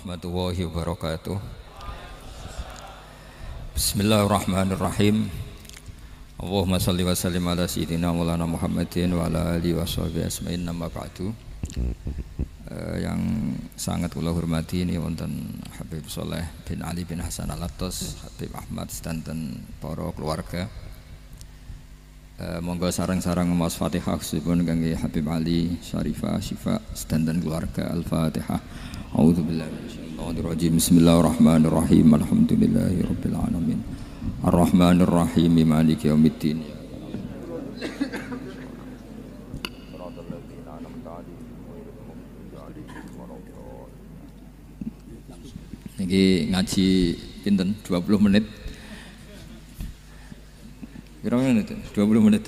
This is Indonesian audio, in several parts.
warahmatullahi wabarakatuh. Bismillahirrahmanirrahim. Allahumma salli wa sallim ala sayyidina maulana Muhammadin wa ala alihi wa sahbihi asma'in nama ba'du. Yang sangat kula hormati ini wonten Habib Soleh bin Ali bin Hasan Al-Attas, Habib Ahmad sedanten para keluarga. Monggo sareng-sareng maos Fatihah khususipun kangge Habib Ali Syarifah Syifa sedanten keluarga. Al-Fatihah. A'udzubillahi minasyaitonirrajim. Bismillahirrahmanirrahim. Alhamdulillahirabbil alamin. Arrahmanirrahim. Maliki yaumiddin. Niki ngaji pinten 20 menit. Kira-kira menit 20 menit.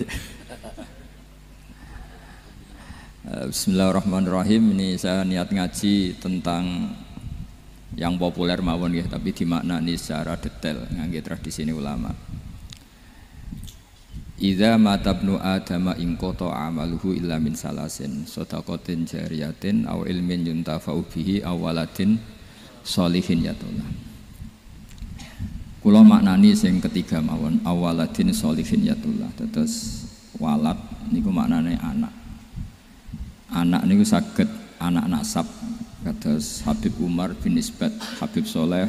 Bismillahirrahmanirrahim. Ini saya niat ngaji tentang yang populer mawon nggih, tapi dimaknani secara detail ngangge tradisi ulama. Idza matabnu adama in qata amaluhu illa min salasin shadaqatin jariyatin aw ilmin yuntafa'u bihi aw waladin sholihin yatullah. Kula maknani sing ketiga mawon, awaladin sholihin yatullah. Terus walad niku maknane anak. Anak niku saged anak nasab kados Habib Umar bin Nisbat Habib Soleh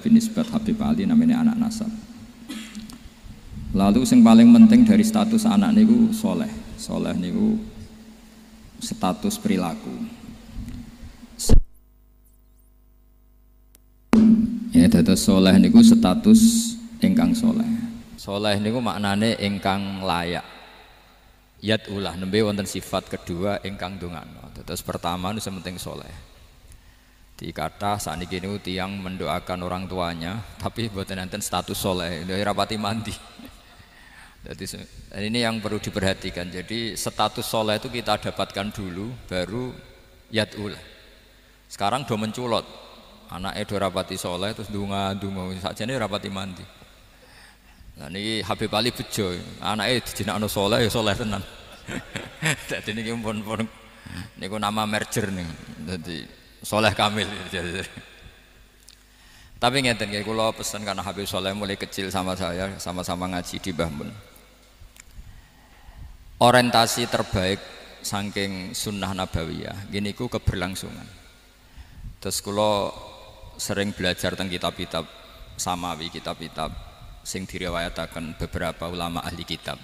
bin Nisbat Habib Ali namanya anak nasab. Lalu sing paling penting dari status anak niku soleh. Soleh niku status perilaku. Ya dados soleh niku status ingkang soleh. Soleh niku maknane ingkang layak. Yad'ulah nembe wonten sifat kedua ingkang ndongakno. Terus pertama nu sementing soleh. Dikata sakniki niku tiyang mendoakan orang tuanya tapi mboten enten status soleh, rapati mandi. Jadi ini yang perlu diperhatikan. Jadi status soleh itu kita dapatkan dulu baru yad'ulah. Sekarang do menculot. Anake do rapati soleh terus ndonga-ndonga sakjane rapati mandi. Nah niki Habib Ali bejo, anake dijinakno soleh ya soleh tenan. Dadi niki pun niku nama merger nih. Dadi soleh kamil. Tapi ngeten nggih kula pesen karena Habib Soleh mulai kecil sama saya sama-sama ngaji di Mbah Mun. Orientasi terbaik saking sunnah nabawiyah gini ku keberlangsungan. Terus kula sering belajar tentang kitab-kitab samawi, kitab-kitab sing diriwayataken beberapa ulama ahli kitab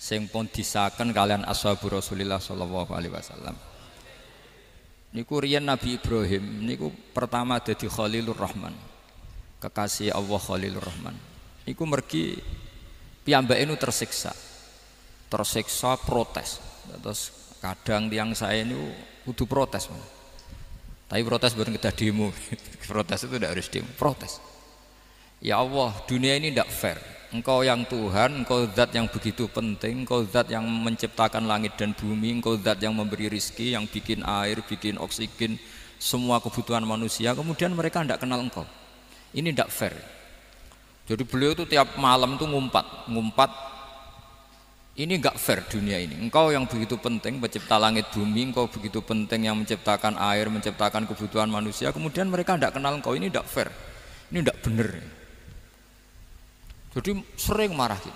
sing pun disahkan kalian ashabu Rasulillah sallallahu alaihi wasallam. Niku riyen Nabi Ibrahim niku pertama dadi Khalilur Rahman, kekasih Allah Khalilur Rahman. Niku mergi piyambake nu tersiksa protes. Terus kadang tiang saya ini kudu protes. Tapi protes bukan kita demo. Protes itu tidak harus demo, protes. Ya Allah, dunia ini tidak fair. Engkau yang Tuhan, Engkau zat yang begitu penting, Engkau zat yang menciptakan langit dan bumi, Engkau zat yang memberi rizki, yang bikin air, bikin oksigen, semua kebutuhan manusia. Kemudian mereka tidak kenal Engkau. Ini tidak fair. Jadi beliau itu tiap malam itu ngumpat. Ini enggak fair dunia ini. Engkau yang begitu penting pencipta langit bumi, Engkau begitu penting yang menciptakan air, menciptakan kebutuhan manusia. Kemudian mereka tidak kenal Engkau. Ini tidak fair. Ini tidak benar. Jadi sering marah gitu.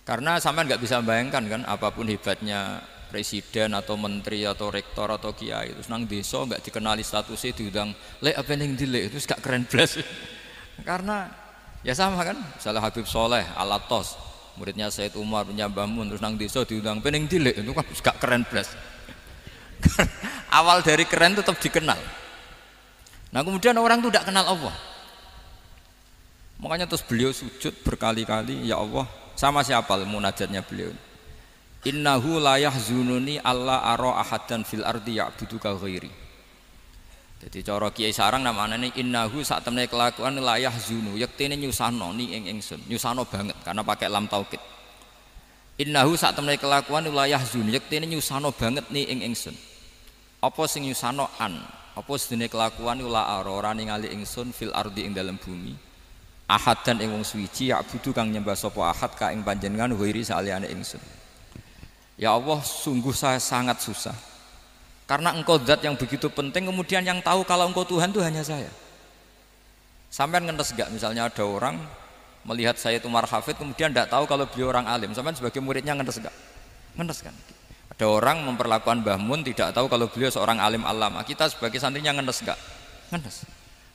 Karena sampean nggak bisa bayangkan kan, apapun hebatnya presiden atau menteri atau rektor atau kiai terus nang desa nggak dikenali statusnya diundang lek apa yang dilek itu gak keren blas. Karena ya sama kan, misalnya Habib Soleh Al-Attas muridnya Said Umar punya Mbah Mun terus nang desa diundang pening dilek itu kan gak keren blas. Awal dari keren tetap dikenal. Nah kemudian orang itu tidak kenal Allah. Makanya terus beliau sujud berkali-kali, ya Allah, sama siapa munajatnya beliau. Innahu la yahzununi alla ara ahadan fil ardi ya'buduka ghairi. Jadi cara Kiai Sarang namanya innahu sak temene kelakuan la yahzunu, yektene nyusano ni ing ingsun, nyusano banget karena pakai lam taukid. Innahu sak temene kelakuan la yahzunu, yektene nyusano banget ni ing ingsun. Apa sing nyusano an? Apa sedene kelakuan la ora ningali ingsun fil ardi ing dalam bumi. Ahad dan ing wong suwiji ya'budu kang nyembah sapa ahad ka ing panjenengan ghairi saliyane ingsun. Ya Allah, sungguh saya sangat susah Karena engkau zat yang begitu penting, kemudian yang tahu kalau engkau Tuhan itu hanya saya. Sampean ngenes gak misalnya ada orang melihat saya itu Umar Hafid kemudian tidak tahu kalau beliau orang alim, sampean sebagai muridnya ngenes gak? Ngenes kan? Ada orang memperlakukan Mbah Mun tidak tahu kalau beliau seorang alim alama, kita sebagai santrinya ngenes gak? Ngenes.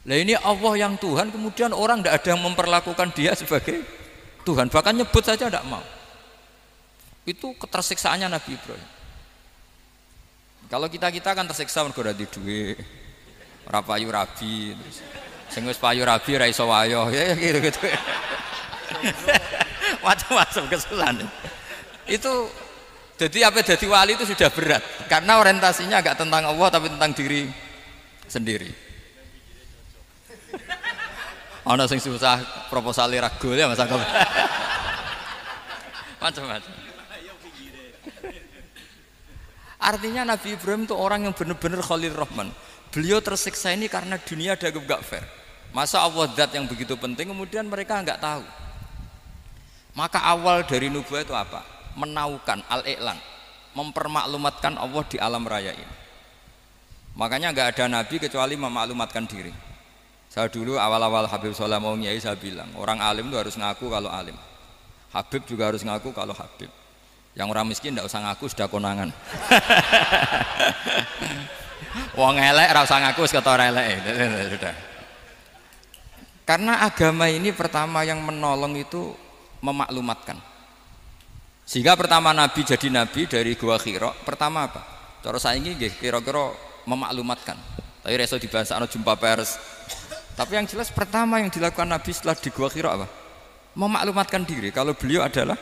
Lah ini Allah yang Tuhan, kemudian orang tidak ada yang memperlakukan dia sebagai Tuhan, bahkan nyebut saja tidak mau. Itu ketersiksaannya Nabi Ibrahim. Kalau kita kan tersiksa mergo ora duwe, ora payu rabi, terus sing wis payu rabi ora iso wayo, ya gitu-gitu. Macam-macam kesulitan. Itu jadi apa jadi wali itu sudah berat karena orientasinya agak tentang Allah tapi tentang diri sendiri. Ana sing susah proposale ragu ya Mas Angga. Macam-macam. Artinya Nabi Ibrahim itu orang yang benar-benar Khalil Rahman. Beliau tersiksa ini karena dunia dianggap gak fair. Masa Allah zat yang begitu penting kemudian mereka nggak tahu. Maka awal dari nubuah itu apa? Menaukan al-i'lan, mempermaklumatkan Allah di alam raya ini. Makanya nggak ada nabi kecuali memaklumatkan diri. Saya dulu awal-awal Habib Soleh mau nyai saya bilang orang alim itu harus ngaku kalau alim. Habib juga harus ngaku kalau Habib. Yang orang miskin tidak usah ngaku sudah konangan. Wong elek ora usah ngaku wis kata elek. Sudah. Karena agama ini pertama yang menolong itu memaklumatkan. Sehingga pertama Nabi jadi Nabi dari Gua Hira, pertama apa? Cara saiki nggih kira-kira memaklumatkan. Tapi reso dibahasakno jumpa pers. Tapi yang jelas pertama yang dilakukan Nabi setelah di Gua Hira apa? Memaklumatkan diri kalau beliau adalah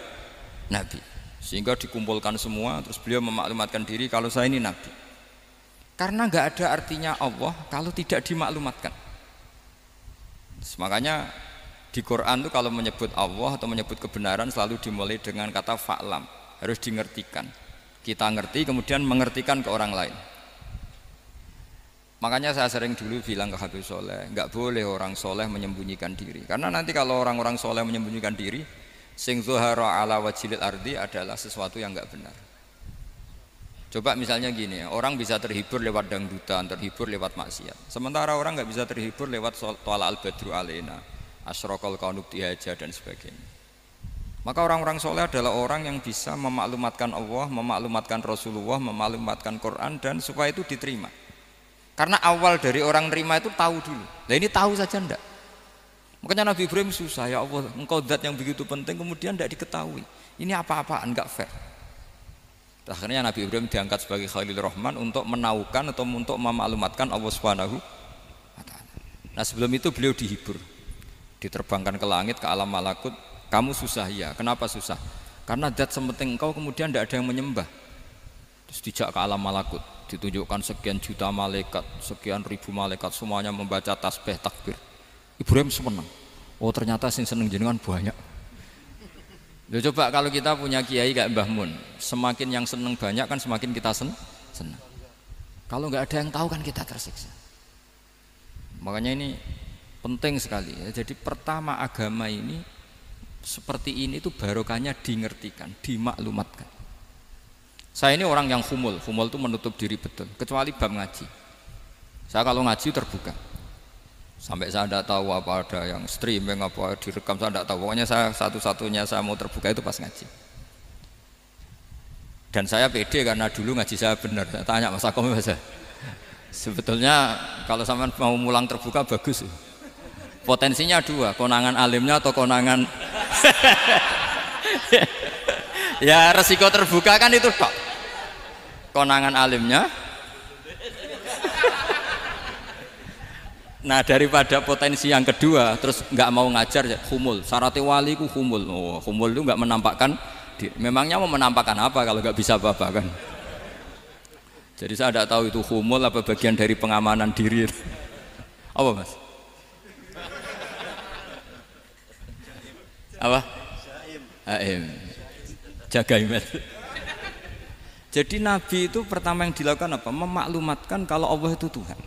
Nabi. Sehingga dikumpulkan semua terus beliau memaklumatkan diri kalau saya ini Nabi. Karena nggak ada artinya Allah kalau tidak dimaklumatkan. Makanya di Quran itu kalau menyebut Allah atau menyebut kebenaran selalu dimulai dengan kata fa'lam, harus dimengertikan. Kita ngerti kemudian mengertikan ke orang lain. Makanya saya sering dulu bilang ke Habib Soleh, nggak boleh orang soleh menyembunyikan diri. Karena nanti kalau orang-orang soleh menyembunyikan diri, sing zuhara ala wajhil ardi adalah sesuatu yang nggak benar. Coba misalnya gini, orang bisa terhibur lewat dangdutan, terhibur lewat maksiat. Sementara orang nggak bisa terhibur lewat Thala al-Badru alaina, Asyraqal kaunu dihaja dan sebagainya. Maka orang-orang soleh adalah orang yang bisa memaklumatkan Allah, memaklumatkan Rasulullah, memaklumatkan Quran dan supaya itu diterima. Karena awal dari orang terima itu tahu dulu. Nah ini tahu saja enggak. Makanya Nabi Ibrahim susah, ya Allah, engkau zat yang begitu penting kemudian tidak diketahui. Ini apa-apaan, enggak fair. Akhirnya Nabi Ibrahim diangkat sebagai Khalil Rahman untuk menaukan atau untuk memaklumatkan Allah Subhanahu wa ta'ala. Nah sebelum itu beliau dihibur, diterbangkan ke langit, ke alam malakut. Kamu susah ya, kenapa susah? Karena zat sepenting engkau kemudian tidak ada yang menyembah. Terus dijak ke alam malakut, ditunjukkan sekian juta malaikat, sekian ribu malaikat, semuanya membaca tasbih takbir. Ibrahim senang. Oh ternyata sing seneng jenengan banyak. Loh, coba kalau kita punya kiai kayak Mbah Mun, semakin yang seneng banyak kan semakin kita senang. Kalau nggak ada yang tahu kan kita tersiksa. Makanya ini penting sekali ya. Jadi pertama agama ini seperti ini itu barokahnya dingertikan, dimaklumatkan. Saya ini orang yang humul itu menutup diri betul, kecuali bab ngaji. Saya kalau ngaji terbuka, sampai saya tidak tahu apa ada yang streaming apa direkam, saya tidak tahu. Pokoknya saya satu-satunya saya mau terbuka itu pas ngaji. Dan saya pede karena dulu ngaji saya benar. Saya tanya Mas Akom, sebetulnya kalau sampean mau mulang terbuka bagus. Potensinya dua, konangan alimnya atau konangan ya resiko terbuka kan itu tok. Konangan alimnya. Nah daripada potensi yang kedua terus nggak mau ngajar ya humul. Syaratnya wali ku humul. Oh, humul itu nggak menampakkan. Memangnya mau menampakkan apa kalau nggak bisa apa-apa kan? Jadi saya tidak tahu itu humul apa bagian dari pengamanan diri. Apa Mas? Apa? Aim. Jaga iman. Jadi Nabi itu pertama yang dilakukan apa? Memaklumatkan kalau Allah itu Tuhan.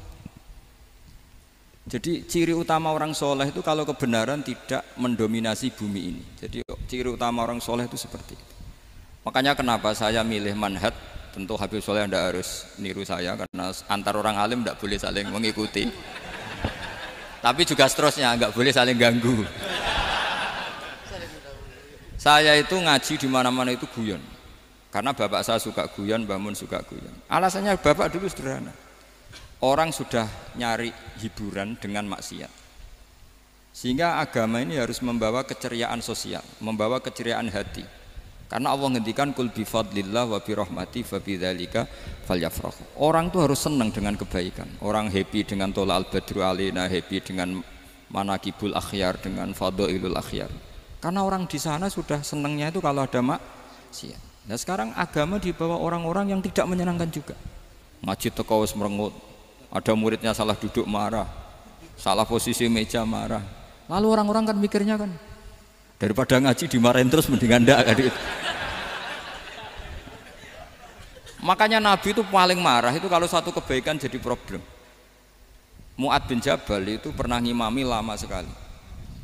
Jadi ciri utama orang soleh itu kalau kebenaran tidak mendominasi bumi ini. Jadi ciri utama orang soleh itu seperti itu. Makanya kenapa saya milih manhaj Tentu Habib Soleh Anda harus niru saya karena antar orang alim tidak boleh saling mengikuti. Tapi juga seterusnya nggak boleh saling ganggu. Saya itu ngaji di mana-mana itu guyon. Karena bapak saya suka guyon, Mbah Mun suka guyon. Alasannya bapak dulu sederhana. Orang sudah nyari hiburan dengan maksiat. Sehingga agama ini harus membawa keceriaan sosial, membawa keceriaan hati. Karena Allah ngendikan kul bi fadlillah wa bi rahmati fa bidzalika falyafrahu. Orang tuh harus senang dengan kebaikan. Orang happy dengan tolal badru alina, happy dengan manakibul akhyar, dengan fadhailul akhyar. Karena orang di sana sudah senangnya itu kalau ada maksiat. Nah sekarang agama dibawa orang-orang yang tidak menyenangkan juga. Ngaji teko wis merengut, ada muridnya salah duduk marah, salah posisi meja marah. Lalu orang-orang kan mikirnya kan, daripada ngaji dimarahin terus mendingan ndak kan. Makanya Nabi itu paling marah itu kalau satu kebaikan jadi problem. Mu'ad bin Jabal itu pernah ngimami lama sekali.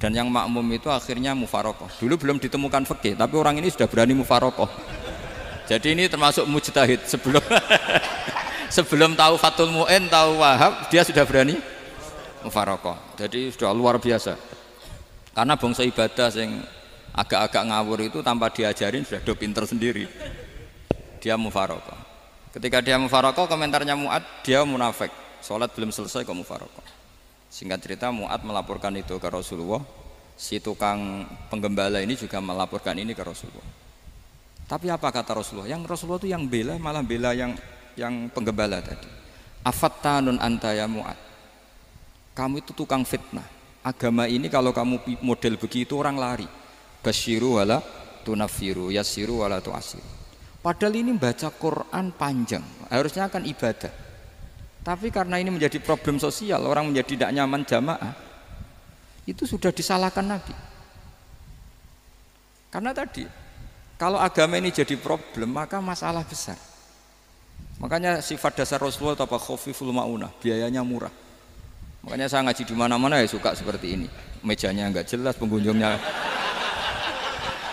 Dan yang makmum itu akhirnya mufarokoh. Dulu belum ditemukan fikih, tapi orang ini sudah berani mufarokoh. Jadi ini termasuk mujtahid sebelum tahu Fathul Mu'in, tahu Wahab, dia sudah berani mufarokoh. Jadi sudah luar biasa. Karena bangsa ibadah yang agak-agak ngawur itu tanpa diajarin sudah do pinter sendiri. Dia mufarokoh. Ketika dia mufarokoh, komentarnya Mu'ad, dia munafik. Sholat belum selesai kok mufarokoh. Singkat cerita Mu'ad melaporkan itu ke Rasulullah. Si tukang penggembala ini juga melaporkan ini ke Rasulullah. Tapi apa kata Rasulullah? Yang Rasulullah itu yang bela, malah bela yang penggembala tadi. Afattanun anta ya Mu'ad. Kamu itu tukang fitnah. Agama ini kalau kamu model begitu orang lari. Basyiru wala tunafiru, yassiru wala tu'asiru. Padahal ini baca Quran panjang, harusnya akan ibadah. Tapi karena ini menjadi problem sosial, orang menjadi tidak nyaman jamaah, itu sudah disalahkan Nabi. Karena tadi, kalau agama ini jadi problem, maka masalah besar. Makanya sifat dasar Rasulullah apa khafiful maunah, biayanya murah. Makanya saya ngaji di mana-mana ya suka seperti ini. Mejanya enggak jelas,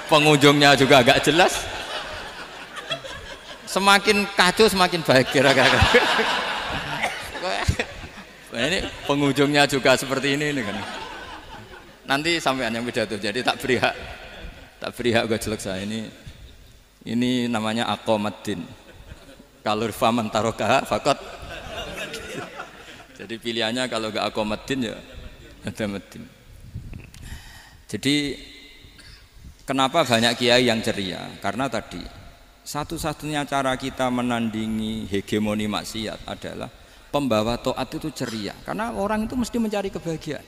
pengunjungnya juga agak jelas. Semakin kacau semakin baik kira-kira. Nah, ini pengunjungnya juga seperti ini kan. Nanti sampean yang pidato, jadi tak beri hak gue jelek saya ini namanya aqomaddin. Kalau faman tarokaha fakot. Jadi pilihannya kalau gak aqomaddin ya ada medin. Jadi kenapa banyak kiai yang ceria? Karena tadi satu-satunya cara kita menandingi hegemoni maksiat adalah pembawa taat itu ceria. Karena orang itu mesti mencari kebahagiaan.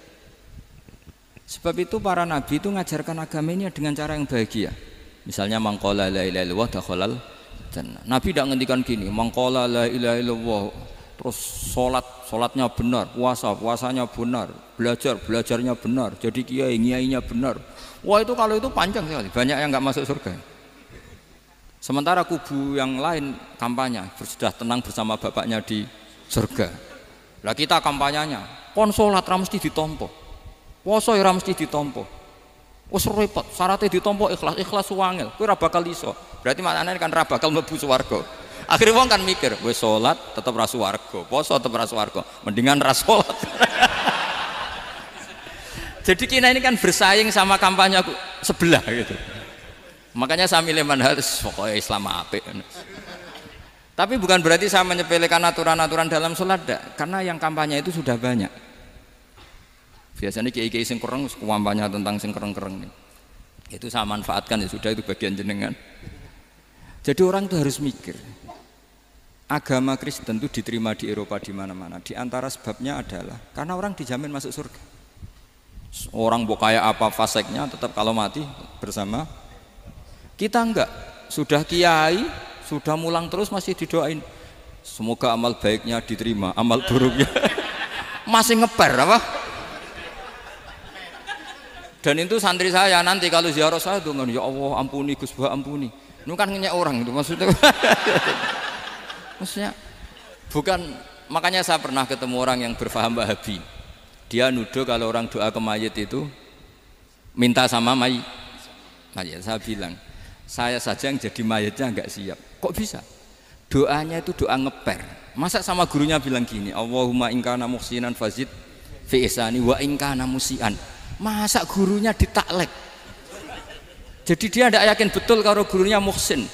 Sebab itu para nabi itu mengajarkan agama ini dengan cara yang bahagia. Misalnya mangqala la ilaha illallah dakhalal jannah. Nabi tidak ngendikan gini, mangqala la ilaha illallah terus salatnya benar, puasanya benar, belajarnya benar, jadi kiainya benar. Wah itu kalau itu panjang sekali, banyak yang enggak masuk surga. Sementara kubu yang lain kampanye sudah tenang bersama bapaknya di surga. Lah kita kampanyenya, kon salat ra mesti ditampa. Puasa ya ora mesti ditampa. Wis repot, syaratnya ditampa ikhlas wangel. Kowe ora bakal iso. Berarti maknane kan ora bakal mlebu swarga. Akhire wong kan mikir, wis salat tetep ra swarga, puasa tetep ra swarga, mendingan ra salat. Jadi kita ini kan bersaing sama kampanye sebelah gitu. Makanya saya milih manhaj pokoknya Islam apik. Tapi bukan berarti saya menyepelekan aturan-aturan dalam sholat, karena yang kampanye itu sudah banyak. Biasanya kiai-kiai sing kereng kampanye tentang sing kereng-kereng nih. Itu saya manfaatkan ya sudah, itu bagian jenengan. Jadi orang itu harus mikir. Agama Kristen itu diterima di Eropa di mana-mana. Di antara sebabnya adalah karena orang dijamin masuk surga. Orang mau kayak apa faseknya tetap kalau mati bersama. Kita enggak, sudah kiai, sudah mulang terus masih didoain. Semoga amal baiknya diterima, amal buruknya masih ngeper apa? Dan itu santri saya nanti kalau ziarah saya tuh, ya Allah ampuni Gus Bah ampuni. Ini kan ngenyek orang itu maksudnya. Maksudnya bukan, makanya saya pernah ketemu orang yang berfaham Wahabi. Dia nuduh kalau orang doa ke mayit itu minta sama mayit. Saya bilang, saya saja yang jadi mayitnya enggak siap. Kok bisa? Doanya itu doa ngeper. Masa sama gurunya bilang gini, Allahumma in kana muhsinan fazid fi ihsani wa in kana musian. Masa gurunya ditaklek. Jadi dia tidak yakin betul kalau gurunya muhsin.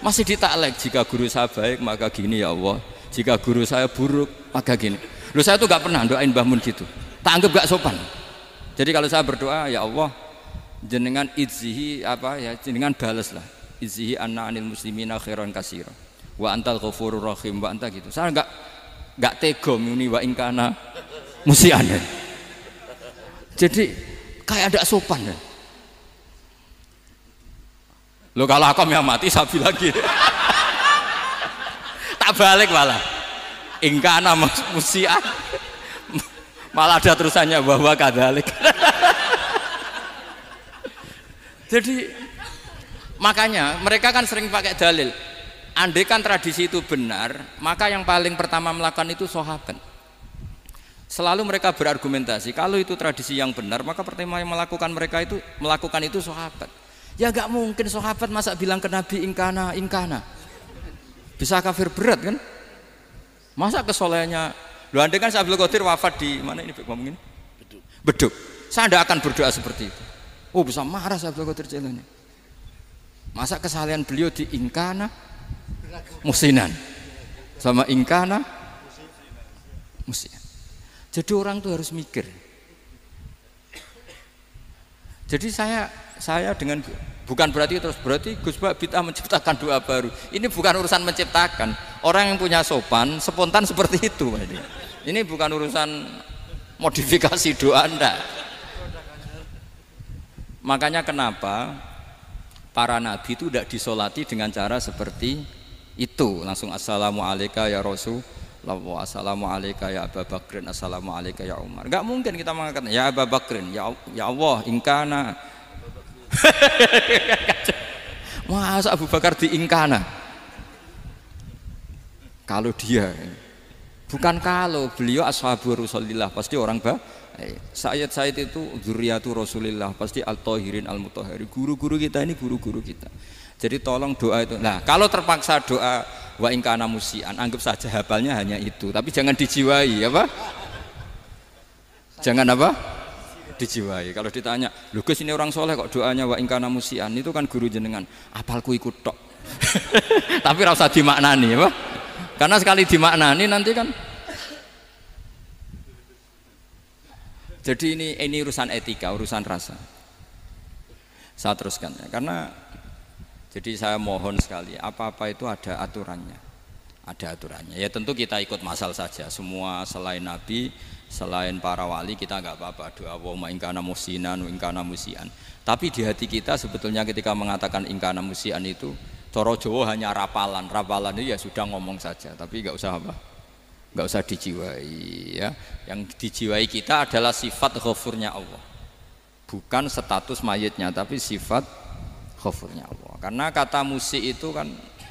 Masih ditaklek, jika guru saya baik maka gini ya Allah, jika guru saya buruk maka gini. Loh saya tuh gak pernah doain Mbah Mun gitu, tak anggap gak sopan. Jadi kalau saya berdoa, ya Allah jenengan izzihi apa ya, jenengan balas lah, izzihi anna anil muslimina khairan katsira wa antal ghafurur rahim wa anta gitu. Saya gak tega muni wa in kana musian. Jadi kayak ada sopan ya. Lo kalau aku yang mati sapi lagi tak balik malah ingkana musian malah ada terusannya bahwa kadalik. Jadi makanya mereka kan sering pakai dalil, andai kan tradisi itu benar maka yang paling pertama melakukan itu sahabat. Selalu mereka berargumentasi kalau itu tradisi yang benar maka pertama yang melakukan itu sahabat. Ya gak mungkin sahabat masa bilang ke Nabi ingkana bisa kafir berat kan, masa kesolehannya lu andai kan Abdul Qadir wafat di mana ini ngomongin Beduk, saya tidak akan berdoa seperti itu. Oh bisa marah Abdul Qadir Jailani, masa kesalahan beliau di ingkana musinan sama ingkana musian. Jadi orang tuh harus mikir. Jadi saya dengan bukan berarti Gus Bak bid'ah menciptakan doa baru. Ini bukan urusan menciptakan. Orang yang punya sopan spontan seperti itu. Ini bukan urusan modifikasi doa Anda. Makanya kenapa para nabi itu tidak disolati dengan cara seperti itu, langsung assalamualaikum ya Rasul, assalamualaikum ya Abu Bakrin, assalamualaikum ya Umar. Enggak mungkin kita mengatakan ya Abu Bakrin, ya Allah ingkana. Masa Abu Bakar diingkana? Kalau dia bukan kalau beliau ashabu Rasulillah pasti orang Sayyid itu dzurriyyatu Rasulillah pasti al-tahirin al-mutahharin. Guru-guru kita ini guru-guru kita. Jadi tolong doa itu. Nah, kalau terpaksa doa wa in kana musian, anggap saja hafalnya hanya itu, tapi jangan dijiwai apa? Jangan apa? Dijiwai. Kalau ditanya, "Lho Gus ini orang soleh kok doanya wa in kana musian?" Itu kan guru jenengan, apalku ikut tok. Tapi ora usah dimaknani apa? Karena sekali dimaknani nanti kan. Jadi ini urusan etika, urusan rasa. Saya teruskan ya, karena jadi saya mohon sekali, apa-apa itu ada aturannya. Ada aturannya. Ya tentu kita ikut masal saja. Semua selain Nabi, selain para wali kita nggak apa-apa doa wa in kana musinan wa in kana musian. Tapi di hati kita sebetulnya ketika mengatakan in kana musian itu coro Jawa hanya rapalan. Rapalan itu ya sudah ngomong saja, tapi nggak usah apa? Nggak usah dijiwai ya. Yang dijiwai kita adalah sifat ghafurnya Allah. Bukan status mayitnya, tapi sifat ghafurnya Allah. Karena kata musi itu kan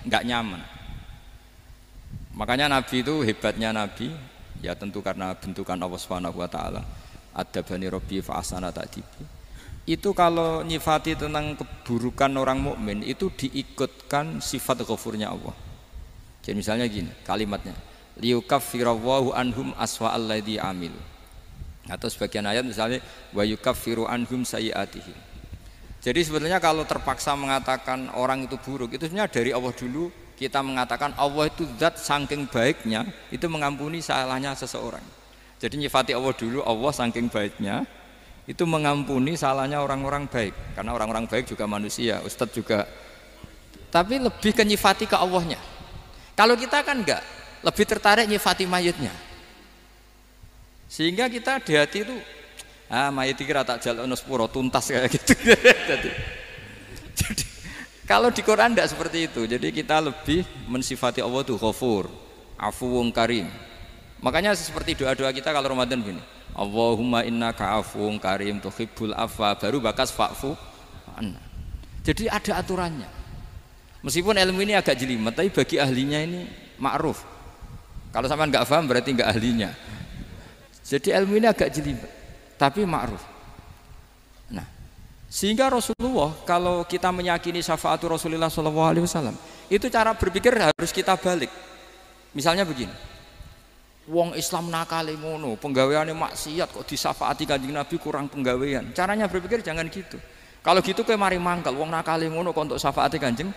nggak nyaman. Makanya Nabi itu hebatnya Nabi, ya tentu karena bentukan Allah Subhanahu wa taala. Adabani Rabbi fa ahsana ta'dibi. Itu kalau nyifati tentang keburukan orang mukmin itu diikutkan sifat ghafurnya Allah. Jadi misalnya gini, kalimatnya liyukaffirawwahu anhum aswa alladzi amil. Atau sebagian ayat misalnya wa yukaffiru anhum sayiatihim. Jadi sebetulnya kalau terpaksa mengatakan orang itu buruk, itu sebenarnya dari Allah dulu kita mengatakan Allah itu zat saking baiknya itu mengampuni salahnya seseorang. Jadi nyifati Allah dulu, Allah saking baiknya itu mengampuni salahnya orang-orang baik. Karena orang-orang baik juga manusia, Ustadz juga. Tapi lebih ke nyifati ke Allahnya. Kalau kita kan enggak, lebih tertarik nyifati mayitnya. Sehingga kita di hati itu mayit kira tak jalono sepuro tuntas kayak gitu. Jadi kalau di Quran tidak seperti itu. Jadi kita lebih mensifati Allah itu Ghafur, Afuwun Karim. Makanya seperti doa-doa kita kalau Ramadan begini, Allahumma innaka afuwun karim tuhibbul afwa, baru bakas fa'fu anna. Jadi ada aturannya. Meskipun ilmu ini agak jelimet, tapi bagi ahlinya ini ma'ruf. Kalau sampean nggak paham berarti nggak ahlinya. Jadi ilmu ini agak jelimet, tapi ma'ruf. Nah, sehingga Rasulullah kalau kita meyakini syafaat Rasulullah SAW Itu cara berpikir harus kita balik. Misalnya begini, wong Islam nakale ngono, penggaweane maksiat kok disafaati Kanjeng Nabi kurang penggawean. Caranya berpikir jangan gitu. Kalau gitu kowe mari mangkel, wong nakale ngono kok untuk syafaati Kanjeng.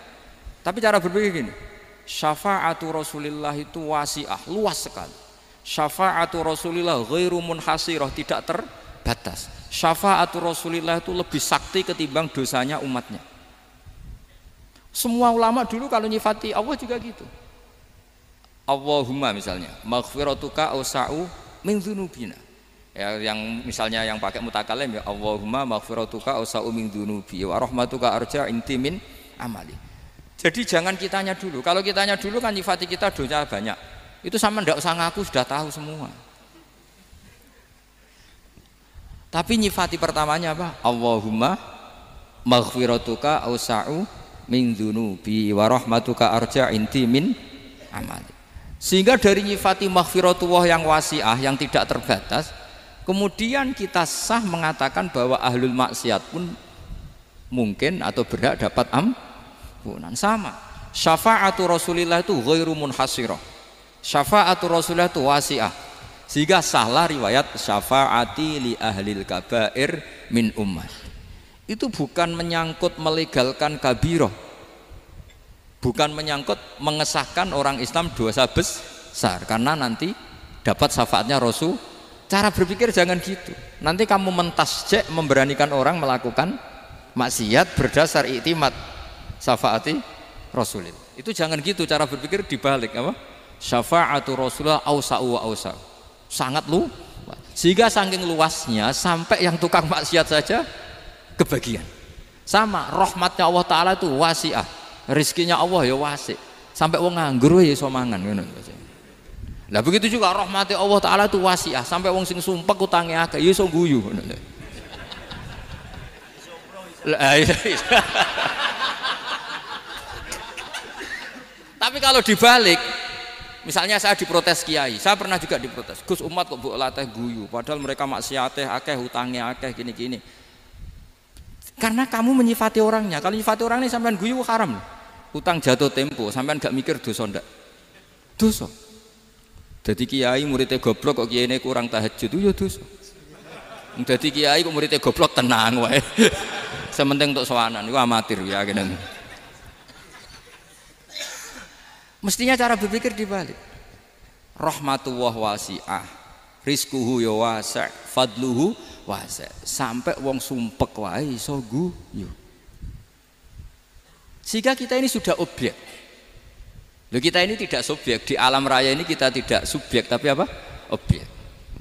Tapi cara berpikir gini, syafaatu Rasulillah itu wasi'ah, luas sekali. Syafaatu Rasulillah ghairu munhasirah, tidak terbatas. Syafaatu Rasulillah itu lebih sakti ketimbang dosanya umatnya. Semua ulama dulu kalau nyifati Allah juga gitu. Allahumma misalnya, maghfiratuka awsa'u min dzunubina. Ya, yang misalnya yang pakai mutakalim ya Allahumma maghfiratuka awsa'u min dzunubi wa rahmatuka arja inti min amali. Jadi jangan kitanya dulu. Kalau kitanya dulu kan nyifati kita dosa banyak. Itu sama ndak usah ngaku sudah tahu semua. Tapi nyifati pertamanya apa? Allahumma maghfiratuka awsa'u min dzunubi wa rahmatuka arja inti min amali. Sehingga dari nyifati maghfiratullah yang wasi'ah, yang tidak terbatas, kemudian kita sah mengatakan bahwa ahlul maksiat pun mungkin atau berhak dapat ampunan. Sama, syafaatu Rasulillah itu ghairu munhasirah, syafaatu Rasulillah itu wasi'ah. Sehingga sahlah riwayat syafaati li ahlil kabair min ummah. Itu bukan menyangkut melegalkan kabirah, bukan menyangkut mengesahkan orang Islam dosa besar karena nanti dapat syafaatnya Rasul. Cara berpikir jangan gitu. Nanti kamu mentasjek, memberanikan orang melakukan maksiat berdasar iktimat syafaati Rasulillah. Itu jangan gitu cara berpikir, dibalik apa? Syafaatu Rasulullah awsa'u wa awsa'u. Sangat luas. Sehingga saking luasnya sampai yang tukang maksiat saja kebagian. Sama, rahmatnya Allah Ta'ala itu wasi'ah, rizkinya Allah ya wasi', sampai wong nganggur ya iso mangan ngono. Lah begitu juga rahmatnya Allah Ta'ala itu wasi'ah, sampai wong sing sumpek utange akeh ya iso guyu ngono. Tapi kalau dibalik, misalnya saya diprotes kiai, saya pernah juga diprotes, Gus umat kok mbok latih guyu padahal mereka maksiate akeh, utange akeh, gini-gini. Karena kamu menyifati orangnya. Kalau menyifati orang ini sampean guyu haram. Utang jatuh tempo, sampean gak mikir dosa ndak? Dosa. Jadi kiai muridnya goblok kok kiai ini kurang tahajud itu ya dosa. Jadi kiai kok muridnya goblok tenang wae. Sementing untuk sowanan itu amatir ya kene. Mestinya cara berpikir dibalik. Rahmatullah wasi'ah, rizquhu ya wasi', fadluhu wasi', sampai wong sumpek wae iso guyu. Sehingga kita ini sudah objek. Loh, kita ini tidak subjek, di alam raya ini kita tidak subjek tapi apa? Objek.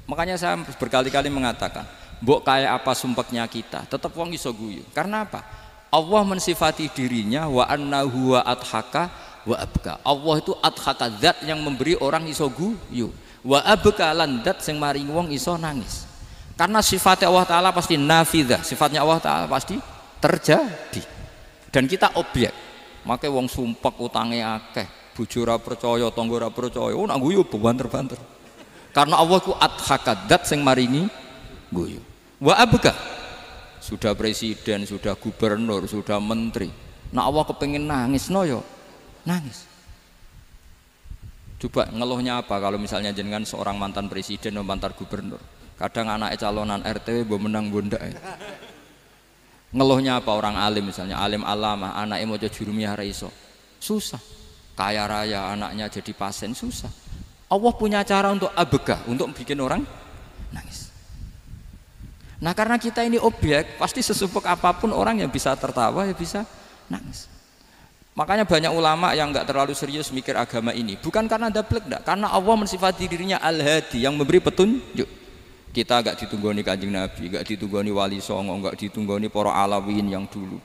Makanya saya berkali-kali mengatakan, mbok kayak apa sumpeknya kita, tetap wong iso guyu. Karena apa? Allah mensifati dirinya wa annahu wa adhaka wa abka. Allah itu adhaka, zat yang memberi orang iso guyu. Wa abka lan zat sing maring wong iso nangis. Karena sifatnya Allah Ta'ala pasti nafidah, sifatnya Allah Ta'ala pasti terjadi. Dan kita objek. Makanya wong sumpek utange akeh, bojo ora percaya, tangga ora percaya, nak guyu banter-banter. Karena Allah ku adhaka, zat sing maringi guyu. Wa abka, sudah presiden, sudah gubernur, sudah menteri, nak Allah kepengin nangis no yo nangis. Coba ngeluhnya apa kalau misalnya jenengan seorang mantan presiden atau mantan gubernur, kadang anak calonan RT mbok menang bondak. Ngeluhnya apa orang alim, misalnya alim alamah, anaknya mau jadi jurumiyah iso, susah. Kaya raya anaknya jadi pasien, susah. Allah punya cara untuk abegah, untuk bikin orang nangis. Nah karena kita ini objek, pasti sesumpek apapun orang yang bisa tertawa ya bisa nangis. Makanya banyak ulama yang nggak terlalu serius mikir agama ini, bukan karena dablek, enggak, karena Allah mensifati dirinya Al-Hadi, yang memberi petunjuk. Kita gak ditunggoni Kanjeng Nabi, gak ditunggoni Wali Songo, gak ditunggoni para Alawin yang dulu,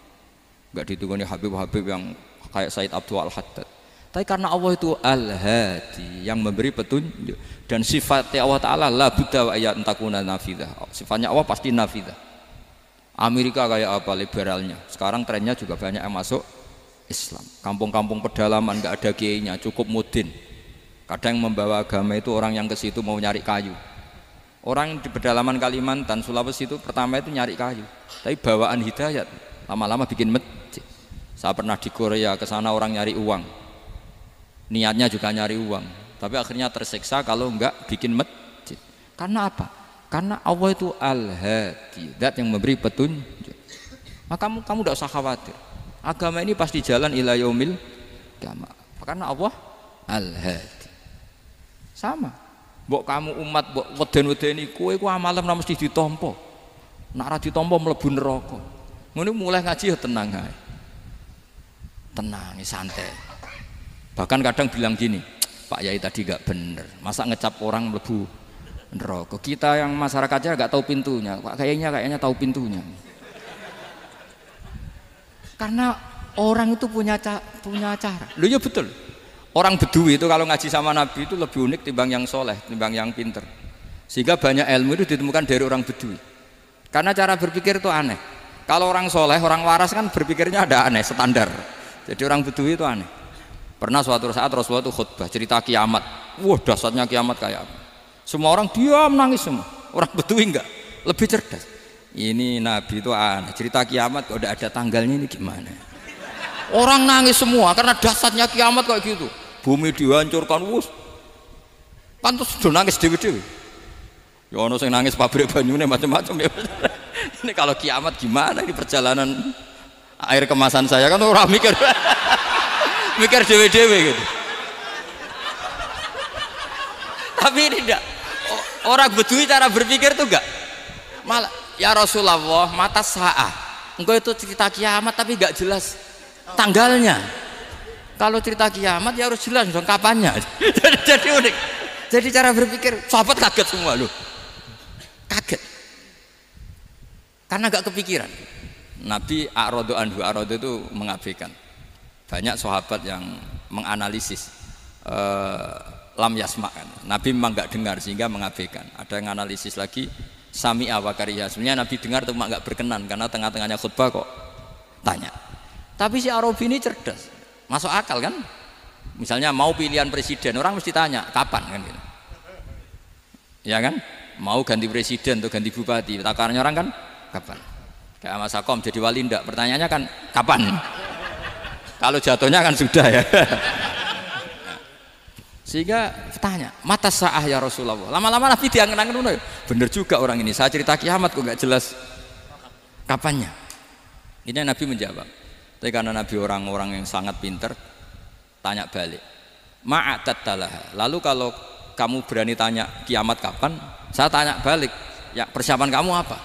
gak ditunggoni Habib-Habib yang kayak Said Abdul Al-Haddad. Tapi karena Allah itu Al-Hadi, yang memberi petunjuk, dan sifatnya Allah Ta'ala la budda wa ayat takuna nafidah. Sifatnya Allah pasti nafidah. Amerika kayak apa liberalnya, sekarang trennya juga banyak yang masuk Islam. Kampung-kampung pedalaman gak ada kiainya, cukup mudin. Kadang yang membawa agama itu orang yang ke situ mau nyari kayu. Orang di pedalaman Kalimantan, Sulawesi itu pertama itu nyari kayu, tapi bawaan hidayat, lama-lama bikin masjid. Saya pernah di Korea, ke sana orang nyari uang, niatnya juga nyari uang, tapi akhirnya tersiksa kalau enggak bikin masjid. Karena apa? Karena Allah itu Al-Hadi, zat yang memberi petunjuk. Maka kamu tidak usah khawatir, agama ini pasti jalan ila yaumil qiyamah, karena Allah Al-Hadi. Sama mbok kamu umat mbok weden-wedeni kowe ku amalan ora mesti ditampa, nek ora ditampa mlebu neraka. Ngono mulai ngaji ya tenang ae, tenang santai. Bahkan kadang bilang gini, Pak Yai tadi gak bener, masa ngecap orang mlebu neraka. Kita yang masyarakatnya gak tahu pintunya, Pak kayaknya tahu pintunya. Karena orang itu punya cara. Loh ya betul. Orang Bedui itu kalau ngaji sama Nabi itu lebih unik timbang yang soleh, timbang yang pinter. Sehingga banyak ilmu itu ditemukan dari orang Bedui. Karena cara berpikir itu aneh. Kalau orang soleh, orang waras kan berpikirnya ada aneh, standar. Jadi orang Bedui itu aneh. Pernah suatu saat Rasulullah itu khutbah cerita kiamat. Wah dahsyatnya kiamat kayak apa? Semua orang diam nangis semua. Orang Bedui enggak, lebih cerdas. Ini Nabi itu aneh, cerita kiamat kok udah ada tanggalnya ini gimana? Orang nangis semua karena dahsyatnya kiamat kayak gitu. Bumi dihancurkan, wus. Kan terus sudah nangis dewi-dewi. Ya ono sing nangis pabrik banyune macam-macam ya. Ini kalau kiamat gimana ini perjalanan air kemasan saya kan orang mikir. Mikir dewe-dewe gitu. Tapi ini enggak. Orang Bedui cara berpikir tuh enggak. Malah ya Rasulullah, mata sa'ah. Engkau itu cerita kiamat tapi enggak jelas tanggalnya. Kalau cerita kiamat ya harus jelas dong kapannya. Jadi unik. Jadi cara berpikir sahabat kaget semua loh. Kaget. Karena enggak kepikiran. Nabi a'radu anhu, a'radu itu mengabaikan. Banyak sahabat yang menganalisis lam yasma kan. Nabi memang enggak dengar sehingga mengabaikan. Ada yang analisis lagi sami'a wa kariha. Sebenarnya Nabi dengar cuma enggak berkenan karena tengah-tengahnya khutbah kok tanya. Tapi si Arabi ini cerdas. Masuk akal kan? Misalnya mau pilihan presiden, orang mesti tanya kapan kan gitu. Ya kan? Mau ganti presiden atau ganti bupati, takarannya orang kan kapan? Kayak Mas Akom jadi wali ndak? Pertanyaannya kan kapan? Kalau jatuhnya kan sudah ya. Sehingga tanya, mata sa'ah ya Rasulullah. Lama-lama Nabi diangen-angen, bener juga orang ini. Saya cerita kiamat kok nggak jelas kapannya. Ini Nabi menjawab. Tapi karena Nabi orang-orang yang sangat pinter, tanya balik. Ma'atattalah. Lalu kalau kamu berani tanya kiamat kapan, saya tanya balik. Ya persiapan kamu apa?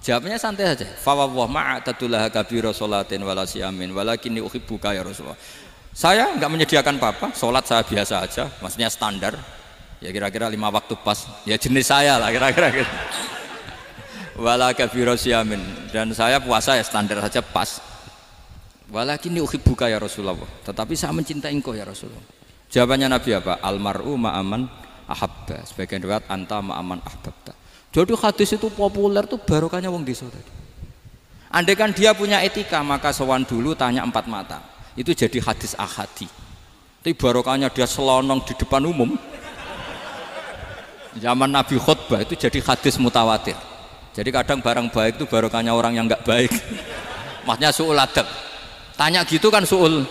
Jawabnya santai saja. Fawwah ma'atattalah kabira sholatin wala siyamin walakinni uhibbuka ya Rasulullah. Saya enggak menyediakan apa-apa, sholat saya biasa aja, maksudnya standar. Ya kira-kira 5 waktu pas. Ya jenis saya lah kira-kira gitu. Wala kabira siyamin, dan saya puasa ya standar saja pas. Walakinni uhibbuka ya Rasulullah. Tetapi saya mencintai engkau ya Rasulullah. Jawabannya Nabi apa? Almar'u ma'aman ahabba. Sebagian riwayat anta ma'aman ahbabta. Jadi hadis itu populer tuh barokahnya wong desa tadi. Andai kan dia punya etika maka sowan dulu tanya 4 mata. Itu jadi hadis ahadi. Tapi barokahnya dia selonong di depan umum. Zaman Nabi khutbah itu jadi hadis mutawatir. Jadi kadang barang baik itu barokahnya orang yang enggak baik. Maksudnya su'ul adab. Tanya gitu kan su'ul,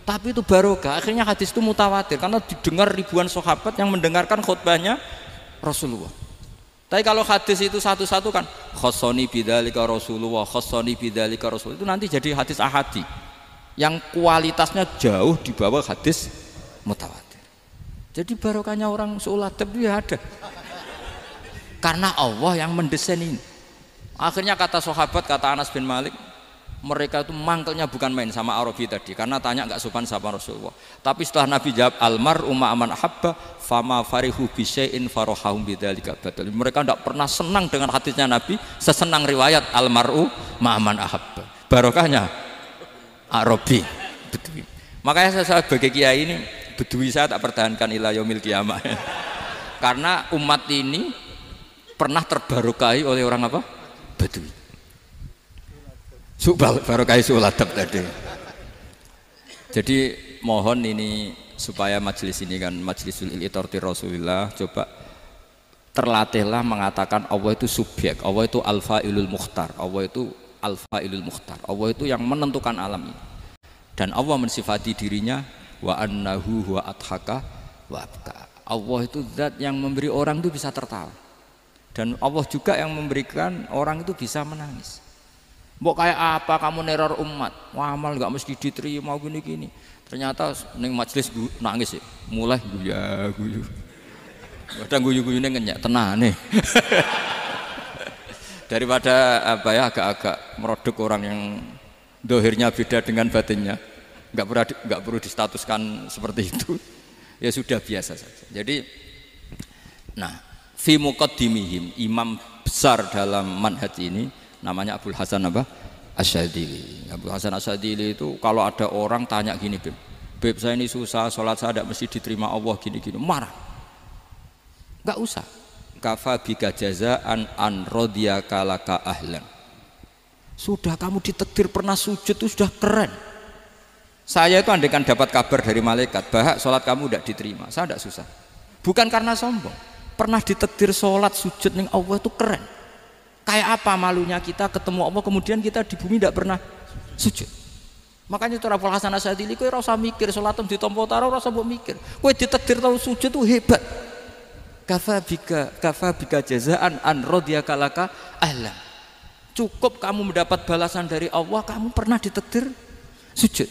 tapi itu barokah. Akhirnya hadis itu mutawatir karena didengar ribuan sahabat yang mendengarkan khutbahnya Rasulullah. Tapi kalau hadis itu satu-satu kan khossoni bidzalika Rasulullah, khossoni bidzalika Rasul, itu nanti jadi hadis ahadi yang kualitasnya jauh di bawah hadis mutawatir. Jadi barokahnya orang su'ul adab itu ya ada. Karena Allah yang mendesain ini. Akhirnya kata sahabat, kata Anas bin Malik, mereka itu mangkelnya bukan main sama Arabi tadi karena tanya nggak sopan sama Rasulullah. Tapi setelah Nabi jawab almar'u ma'aman ahabba fama farihu bisyai'in farahahum bidzalika badal. Mereka tidak pernah senang dengan hadisnya Nabi sesenang riwayat almar'u ma'aman ahabba. Barokahnya Arabi Bedui. Makanya saya sebagai kiai ini Bedui saya tak pertahankan ila yaumil qiyamah. Karena umat ini pernah terbarokahi oleh orang apa? Bedui. Barokai suladab tadi. Jadi mohon ini supaya majelis ini kan majlisul iltorti Rasulullah, coba terlatihlah mengatakan Allah itu subjek, Allah itu al-fa'ilul mukhtar, Allah itu al-fa'ilul mukhtar, Allah itu yang menentukan alam ini. Dan Allah mensifati dirinya wa annahu huwa adhaka wa abka. Allah itu zat yang memberi orang itu bisa tertawa, dan Allah juga yang memberikan orang itu bisa menangis. Mbok kayak apa kamu neror umat, amal nggak mesti diterima gini-gini. Ternyata neng majelis nangis ya, mulai guyu. Kadang guyu-guyune ngenyak tenane. Daripada apa ya agak-agak merodok orang yang dohirnya beda dengan batinnya, nggak perlu distatuskan seperti itu. Ya sudah biasa saja. Jadi, nah, fi muqaddimihim, imam besar dalam manhaj ini namanya Abul Hasan apa? Asyadzili. Abul Hasan Asyadzili itu kalau ada orang tanya gini, Beb saya ini susah, sholat saya tidak mesti diterima Allah gini-gini, marah. Enggak usah. Kafa bika jazaan an radiyaka laka ahlan. Sudah kamu ditakdir pernah sujud itu sudah keren. Saya itu andaikan dapat kabar dari malaikat bahwa sholat kamu tidak diterima, saya tidak susah. Bukan karena sombong. Pernah ditakdir sholat sujud ning Allah itu keren. Kayak apa malunya kita ketemu Allah kemudian kita di bumi tidak pernah sujud. Makanya itu Abul Hasan Asyadzili kowe ora usah mikir sholatem ditampa ta ora usah mbok mikir. Kowe ditakdir tau sujud itu hebat. Kafa bika jazaan an radiyaka laka ahlan. Cukup kamu mendapat balasan dari Allah, kamu pernah ditakdir sujud.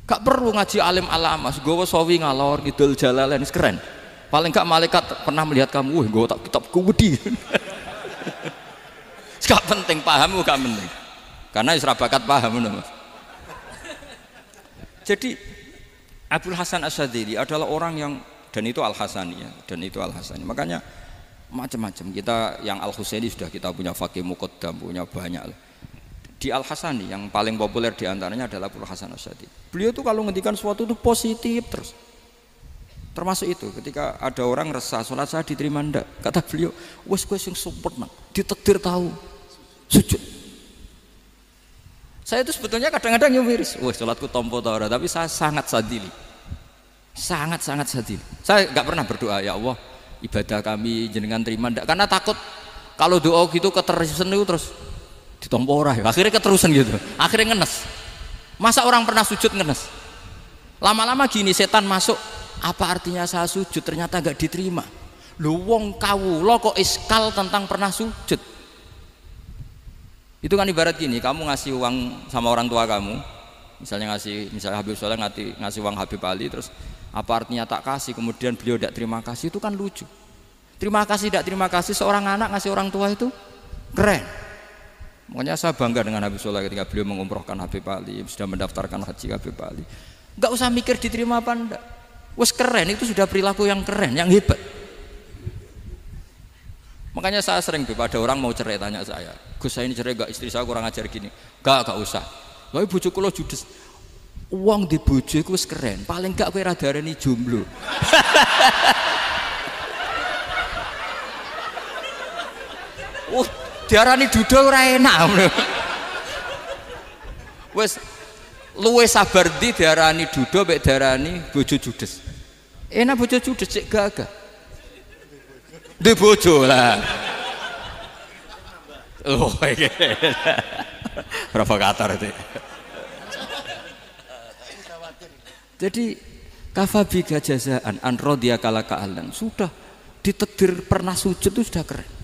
Gak perlu ngaji alim alama, gowo sawi ngalor ngidul jalalain keren. Paling gak malaikat pernah melihat kamu, wah gowo tak kitab kuwedi. Gak penting pahammu gak penting. Karena isra bakat paham ngono. Jadi Abul Hasan Asyadzili adalah orang yang, dan itu Al-Hasani ya, dan itu Al-Hasani. Makanya macam-macam. Kita yang Al-Husaini sudah kita punya Faqih Muqaddam, punya banyak. Di Al-Hasani yang paling populer diantaranya adalah Abul Hasan Asyadzili. Beliau tuh kalau ngendikan sesuatu itu positif terus. Termasuk itu ketika ada orang resah sholat saya diterima ndak, kata beliau, wes sing sempurna, ditakdir tahu sujud. Saya itu sebetulnya kadang-kadang yang miris, wes sholatku tompo ta ora, tapi saya sangat sadili. Sangat sadili. Saya nggak pernah berdoa ya Allah ibadah kami jenengan terima ndak, karena takut kalau doa gitu keterusan itu terus ditompo ora ya. Akhirnya keterusan gitu. Akhirnya ngenes. Masa orang pernah sujud ngenes? Lama-lama gini setan masuk, apa artinya saya sujud ternyata gak diterima. Lu wong kawula kok iskal tentang pernah sujud. Itu kan ibarat gini, kamu ngasih uang sama orang tua kamu, misalnya Habib Soleh ngasih uang Habib Ali, terus apa artinya tak kasih, kemudian beliau tidak terima kasih, itu kan lucu. Terima kasih tidak terima kasih, seorang anak ngasih orang tua itu keren. Makanya saya bangga dengan Habib Soleh ketika beliau mengumrohkan Habib Ali, sudah mendaftarkan haji Habib Ali. Gak usah mikir diterima apa enggak. Wes keren, itu sudah perilaku yang keren, yang hebat. Makanya saya sering ada orang mau cerai tanya saya, Gus saya ini cerai gak, istri saya kurang ajar gini. Gak usah. Tapi bojo kula judes. Uang di bojo itu wes keren, paling gak kowe ra darani jomblo. Diarani duda ora enak. Wes luwe sabar di diarani duda mek diarani bojo judes. Enak bojo judes cek gagah. Di bojo lah. Oh, iki. Provokator itu. Jadi kafabi jazaan an radiyaka laka ahlan. Sudah ditakdir pernah sujud itu sudah keren.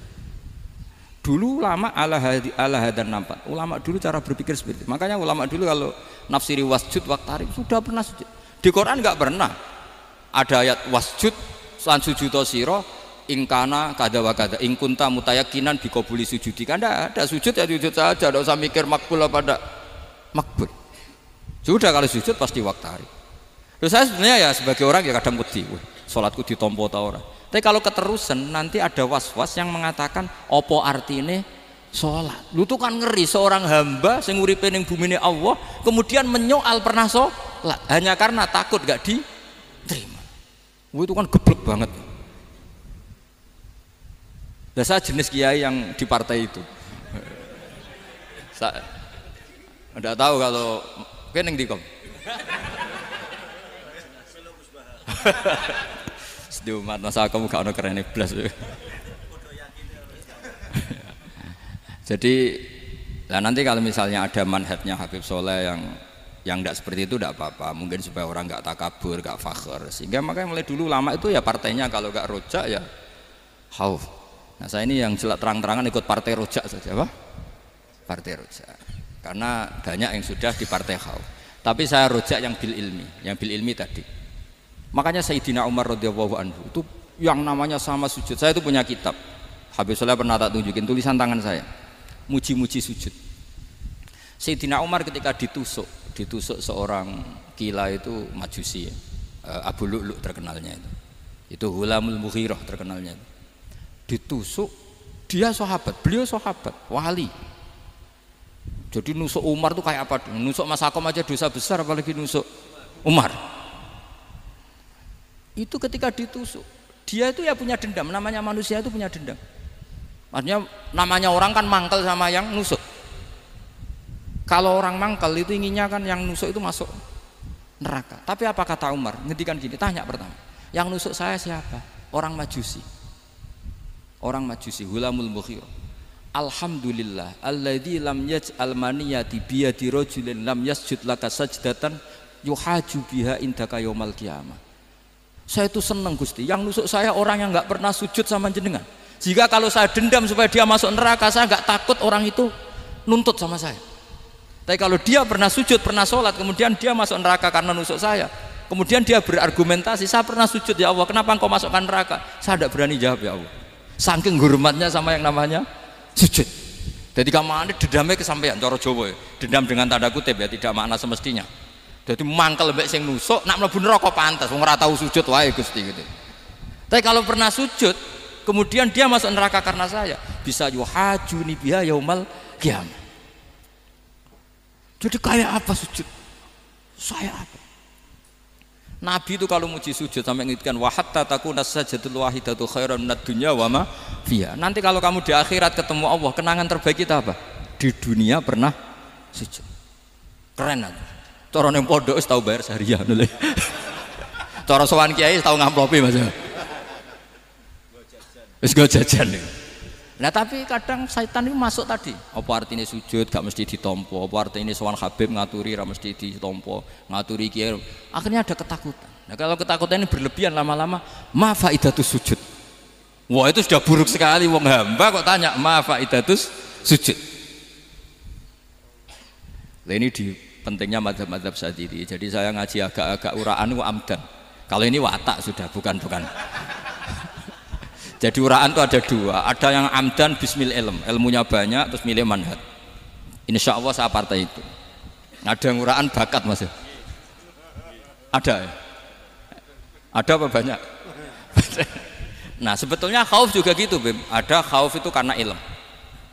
Dulu ulama ala hadan nampak. Ulama dulu cara berpikir seperti itu. Makanya ulama dulu kalau nafsiri wasjud waqtarib sudah pernah sujud. Di Quran enggak pernah ada ayat wasjud lan sujudo sira ingkana kada wa kada ing kunta mutayakinan biqabuli sujudi. Kan ada sujud ya sujud saja, enggak usah mikir makbul apa enggak makbul. Sudah kalau sujud pasti waqtarib. Terus saya sebenarnya ya sebagai orang ya kadang wedi, salatku ditampa ta ora. Tapi kalau keterusan nanti ada was-was yang mengatakan opo artine sholat. Lu tuh kan ngeri seorang hamba sing uripe ning bumine Allah kemudian menyoal pernah sholat hanya karena takut gak diterima. Itu kan geblek banget. Dan saya jenis kiai yang di partai itu. Saya enggak tahu kalau kene ndi kom. Di umat masa kamu gak ada keren blas. Jadi lah nanti kalau misalnya ada manhajnya Habib Soleh yang Yang tidak seperti itu tidak apa-apa, mungkin supaya orang nggak takabur, nggak fakhr. Sehingga makanya mulai dulu lama itu ya partainya kalau nggak rojak ya khauf. Nah saya ini yang jelas terang-terangan ikut partai rojak saja, apa? Partai rojak. Karena banyak yang sudah di partai khauf. Tapi saya rojak yang bil ilmi tadi. Makanya Sayyidina Umar radhiyallahu anhu itu yang namanya sama sujud. Saya itu punya kitab. Habib Soleh pernah tak tunjukin tulisan tangan saya. Muji-muji sujud. Sayyidina Umar ketika ditusuk seorang gila itu Majusi ya. Abu Lu'lu' terkenalnya itu Hulamul Mughirah terkenalnya itu. Ditusuk, dia sahabat, beliau sahabat wali. Jadi nusuk Umar itu kayak apa? Nusuk Mas Akom aja dosa besar, apalagi nusuk Umar. Itu ketika ditusuk, dia itu ya punya dendam. Namanya manusia itu punya dendam. Maksudnya namanya orang kan mangkel sama yang nusuk. Kalau orang mangkel itu inginnya kan yang nusuk itu masuk neraka. Tapi apa kata Umar? Ngendikan gini, tanya pertama, yang nusuk saya siapa? Orang Majusi. Orang Majusi, Hulamul Mughirah. Alhamdulillah alladzi lam yaj'al maniyati biyadi rajulin lam yasjud laka sajdatan yuhaju biha indaka yaumal qiyamah. Saya itu senang Gusti, yang nusuk saya orang yang enggak pernah sujud sama jenengan. Jika kalau saya dendam supaya dia masuk neraka, saya enggak takut orang itu nuntut sama saya. Tapi kalau dia pernah sujud, pernah sholat, kemudian dia masuk neraka karena nusuk saya, kemudian dia berargumentasi, saya pernah sujud ya Allah, kenapa engkau masukkan neraka? Saya tidak berani jawab ya Allah, saking hormatnya sama yang namanya sujud. Jadi kamane dendamnya kesampaian cara Jawa ya. Dendam dengan tanda kutip ya, tidak makna semestinya. Jadi mangkel mbek sing nusuk nak mlebu neraka pantes wong ora tau sujud wae Gusti gitu. Tapi kalau pernah sujud kemudian dia masuk neraka karena saya, bisa yuhajuni biha yaumal qiyamah. Jadi kayak apa sujud? Saya apa? Nabi itu kalau muji sujud sampai ngingatkan wa hatta takuna sajdatul wahidatu khairan minad dunya wa ma fiha. Nanti kalau kamu di akhirat ketemu Allah, kenangan terbaik kita apa? Di dunia pernah sujud. Keren aja. Cara ning pondok wis tau bayar syariah lho. Cara sowan kiai tau ngamplopi Mas. Wis go jajan. Nah tapi kadang syaitan itu masuk tadi. Apa artinya sujud gak mesti ditompo, apa artinya sowan Habib ngaturi ra mesti ditompo, ngaturi kiai. Akhirnya ada ketakutan. Nah kalau ketakutan ini berlebihan lama-lama, ma faidatus sujud. Wah itu sudah buruk sekali, wong hamba kok tanya ma faidatus sujud. Nah ini di pentingnya mazhab-mazhab Syadzili. Jadi saya ngaji agak-agak uraan itu amdan. Kalau ini watak sudah bukan. Jadi uraan itu ada dua, ada yang amdan bismil ilm, ilmunya banyak terus milih manhaj. Insya Allah saya partai itu. Ada yang uraan bakat Mas. Ada ya? Ada apa banyak? Nah sebetulnya khauf juga gitu Bim. Ada khauf itu karena ilm.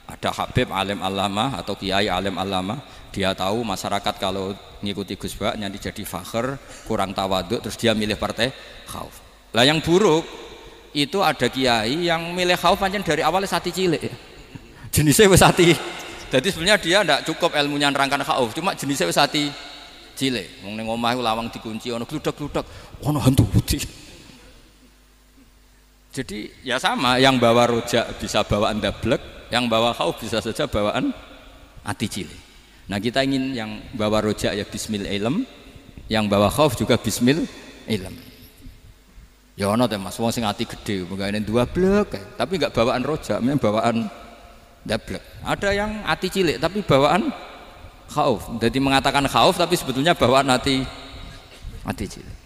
Ada Habib alim alama atau kiai alim alama, dia tahu masyarakat kalau ngikuti Gus Bak nanti jadi fakhr, kurang tawaduk, terus dia milih partai khauf. Lah yang buruk itu ada kiai yang milih khauf pancen dari awalnya sati cilik. Jenisnya wis sati. Jadi sebenarnya dia tidak cukup ilmunya nerangkan khauf, cuma jenisnya wis sati cilik. Wong ning omah iku lawang dikunci ono gludak-gludak, ono hantu putih. Jadi ya sama, yang bawa rojak bisa bawaan dablek, yang bawa khauf bisa saja bawaan ati cilik. Nah kita ingin yang bawa rojak ya bismil ilm, yang bawa khauf juga bismil ilm. Ya ono teh Mas, wong sing ati gede, mengene dua blek, tapi enggak bawaan rojak, memang bawaan dablek. Ada yang ati cilik tapi bawaan khauf. Jadi mengatakan khauf tapi sebetulnya bawaan ati cilik.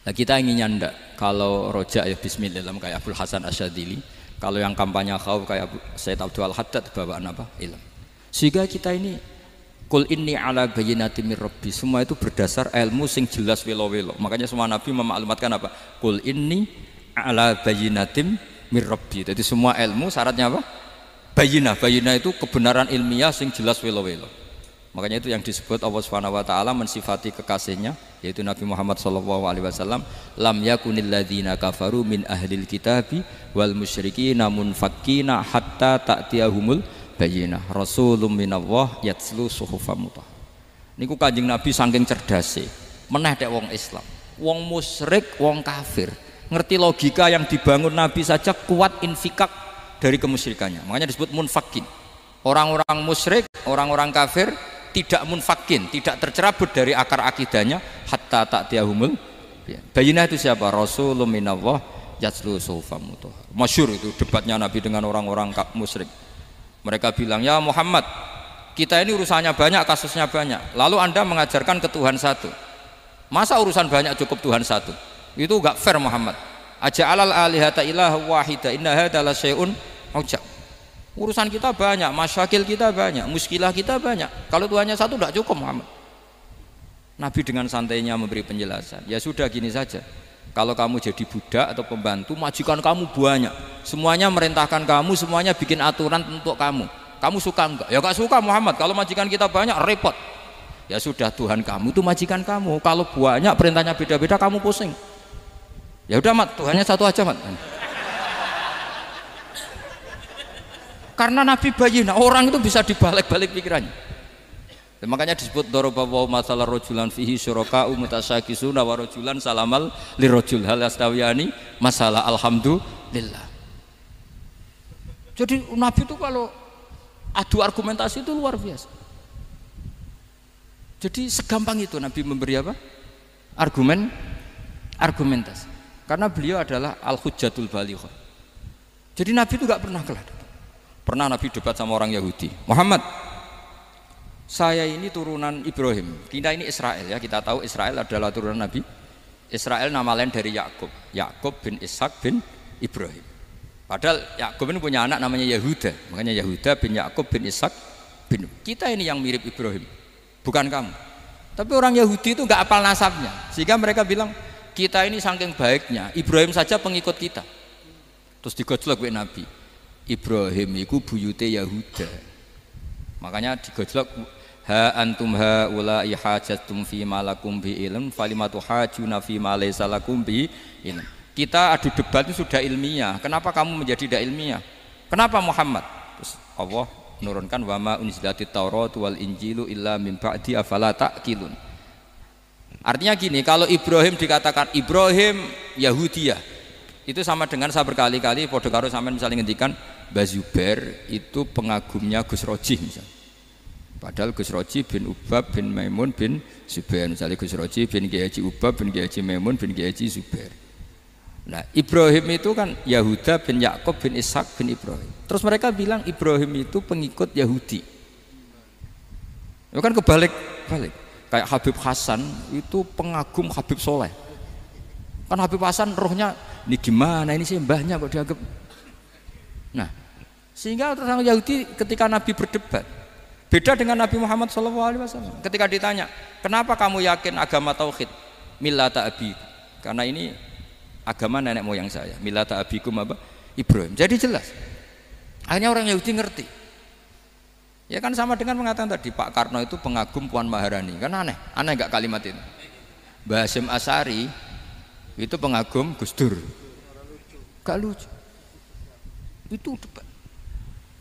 Nah kita inginnya ndak, kalau rojak ya bismillah kayak Abdul Hasan Asyadzili, kalau yang kampanye khauf kayak Sayyid Abdul Haddad bawaan apa? Ilm. Sehingga kita ini Qul inni ala bayyinatin mir rabbi, semua itu berdasar ilmu sing jelas welo-welo. Makanya semua nabi memaklumatkan apa? Qul inni ala bayyinatin mir rabbi. Jadi semua ilmu syaratnya apa? Bayyinah. Bayyinah itu kebenaran ilmiah sing jelas welo-welo. Makanya itu yang disebut Allah Subhanahu wa taala mensifati kekasihnya yaitu Nabi Muhammad sallallahu alaihi wasallam, lam yakunil ladzina kafaru min ahlil kitabi wal musyrikina munfakkina hatta ta'tiyahumul bayyinah rasulun minallah yatslu suhufam mutahhar. Niku Kanjeng Nabi saking cerdase meneh tek wong Islam, wong musyrik, wong kafir ngerti logika yang dibangun Nabi saja kuat infikak dari kemusyrikannya. Makanya disebut munfakin. Orang-orang musyrik, orang-orang kafir tidak munfakin, tidak tercerabut dari akar akidahnya hatta ta'tiyahumul bayyinah. Itu siapa? Rasulun minallah yatlu suhufan mutahharah. Masyhur itu debatnya Nabi dengan orang-orang musyrik. Mereka bilang, ya Muhammad, kita ini urusannya banyak, kasusnya banyak, lalu Anda mengajarkan ke Tuhan satu, masa urusan banyak cukup Tuhan satu? Itu enggak fair Muhammad. Aja'alal alihata ilaha wahida inna hadza la syai'un ujab. Urusan kita banyak, masyakil kita banyak, muskilah kita banyak, kalau Tuhannya satu tidak cukup Muhammad. Nabi dengan santainya memberi penjelasan, ya sudah gini saja, kalau kamu jadi budak atau pembantu, majikan kamu banyak, semuanya merintahkan kamu, semuanya bikin aturan untuk kamu suka enggak? Ya enggak suka Muhammad, kalau majikan kita banyak repot. Ya sudah, Tuhan kamu itu majikan kamu, kalau banyak perintahnya beda-beda kamu pusing. Ya udah Mat, Tuhannya satu aja Mat. Karena Nabi bayyinah, orang itu bisa dibalik-balik pikirannya. Dan makanya disebut daraballahu mathalan rajulan fihi syuraka'u mutasyakisuna wa rajulan salamal lirajul hal yastawiyani masalah alhamdulillah. Jadi Nabi itu kalau adu argumentasi itu luar biasa. Jadi segampang itu Nabi memberi apa? Argumentasi. Karena beliau adalah al-hujjatul balighah. Jadi Nabi itu enggak pernah kalah. Pernah Nabi debat sama orang Yahudi, Muhammad, saya ini turunan Ibrahim, kita ini Israel ya, kita tahu Israel adalah turunan Nabi. Israel nama lain dari Yakub, Yakub bin Ishak bin Ibrahim. Padahal Yakub ini punya anak namanya Yahuda, makanya Yahuda bin Yakub bin Ishak bin. Kita ini yang mirip Ibrahim, bukan kamu. Tapi orang Yahudi itu nggak apal nasabnya, sehingga mereka bilang kita ini saking baiknya, Ibrahim saja pengikut kita. Terus digojlok oleh Nabi. Ibrahim iku buyute Yahuda. Makanya digojlok, ha antum ha ulai hajatum fi malakum bi ilm falimatu hajuna fi ma laysa lakum bi ilm. Kita adu debat itu sudah ilmiah, kenapa kamu menjadi tidak ilmiah? Kenapa Muhammad? Terus Allah menurunkan wa ma unzilatit taurat wal injilu illa min ba'di afala ta'qilun. Artinya gini, kalau Ibrahim dikatakan Ibrahim Yahudiyah, itu sama dengan saya berkali-kali podo karo sampean misalnya ngendikan Mbah Zubair itu pengagumnya Gus Roji misalnya. Padahal Gus Roji bin Ubab bin Maimun bin Zubair, misalnya Gus Roji bin Kiai Haji Ubab bin Kiai Haji Maimun bin Kiai Haji Zubair. Nah Ibrahim itu kan Yahuda bin Yakub bin Ishak bin Ibrahim. Terus mereka bilang Ibrahim itu pengikut Yahudi. Itu kan kebalik-balik. Kayak Habib Hasan itu pengagum Habib Soleh. Kan Habib Hasan rohnya ini gimana ini sih mbahnya kok dianggap. Nah sehingga orang Yahudi ketika Nabi berdebat beda dengan Nabi Muhammad SAW. Ketika ditanya kenapa kamu yakin agama tauhid, millata abi, karena ini agama nenek moyang saya, millata abikum apa? Ibrahim. Jadi jelas akhirnya orang Yahudi ngerti. Ya kan sama dengan mengatakan tadi Pak Karno itu pengagum Puan Maharani, kan aneh enggak kalimat itu? Mbah Hasyim Asy'ari itu pengagum Gus Dur, gak lucu itu debat.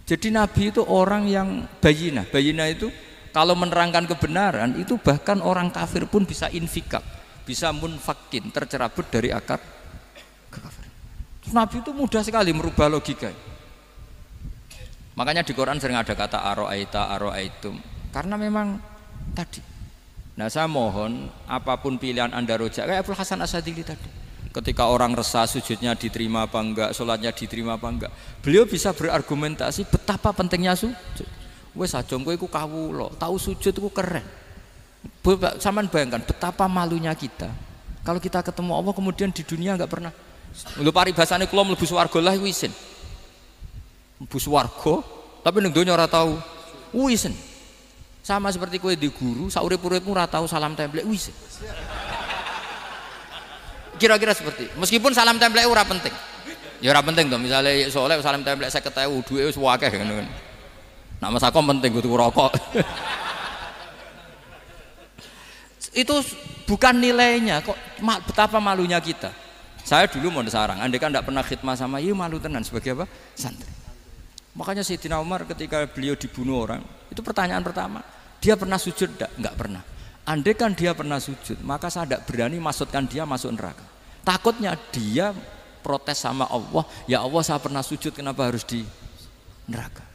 Jadi Nabi itu orang yang bayyinah itu kalau menerangkan kebenaran itu bahkan orang kafir pun bisa infikak, bisa munfakin, tercerabut dari akar kekafiran. Nabi itu mudah sekali merubah logika. Makanya di Quran sering ada kata aro'aitum, karena memang tadi. Nah saya mohon apapun pilihan Anda rojak kayak Abdul Hasan Asadili tadi, ketika orang resah sujudnya diterima apa enggak, sholatnya diterima apa enggak, beliau bisa berargumentasi betapa pentingnya sujud. Wes ajeng kowe iku kawula, tahu sujud itu keren. Saman bayangkan betapa malunya kita kalau kita ketemu Allah kemudian di dunia enggak pernah. Lho paribasane kula mlebu swarga lah iku isin. Mlebu swarga tapi ning donya ora tahu. Isin. Sama seperti kowe di guru, saurip-uripmu ora tahu salam templek wis. Kira-kira seperti. Meskipun salam templek ora penting. Ya ora penting to, misale soleh salam templek 50.000, duwe wis akeh ngono kan. Nak masakom penting kudu rokok. Itu bukan nilainya kok, betapa malunya kita. Saya dulu mau sarang, andai kan tidak pernah khidmah sama iya malu tenan sebagai apa? Santri. Makanya Sayyidina Umar ketika beliau dibunuh orang, itu pertanyaan pertama, dia pernah sujud enggak? Enggak pernah. Andai kan dia pernah sujud, maka saya tidak berani masukkan dia masuk neraka. Takutnya dia protes sama Allah, ya Allah saya pernah sujud kenapa harus di neraka?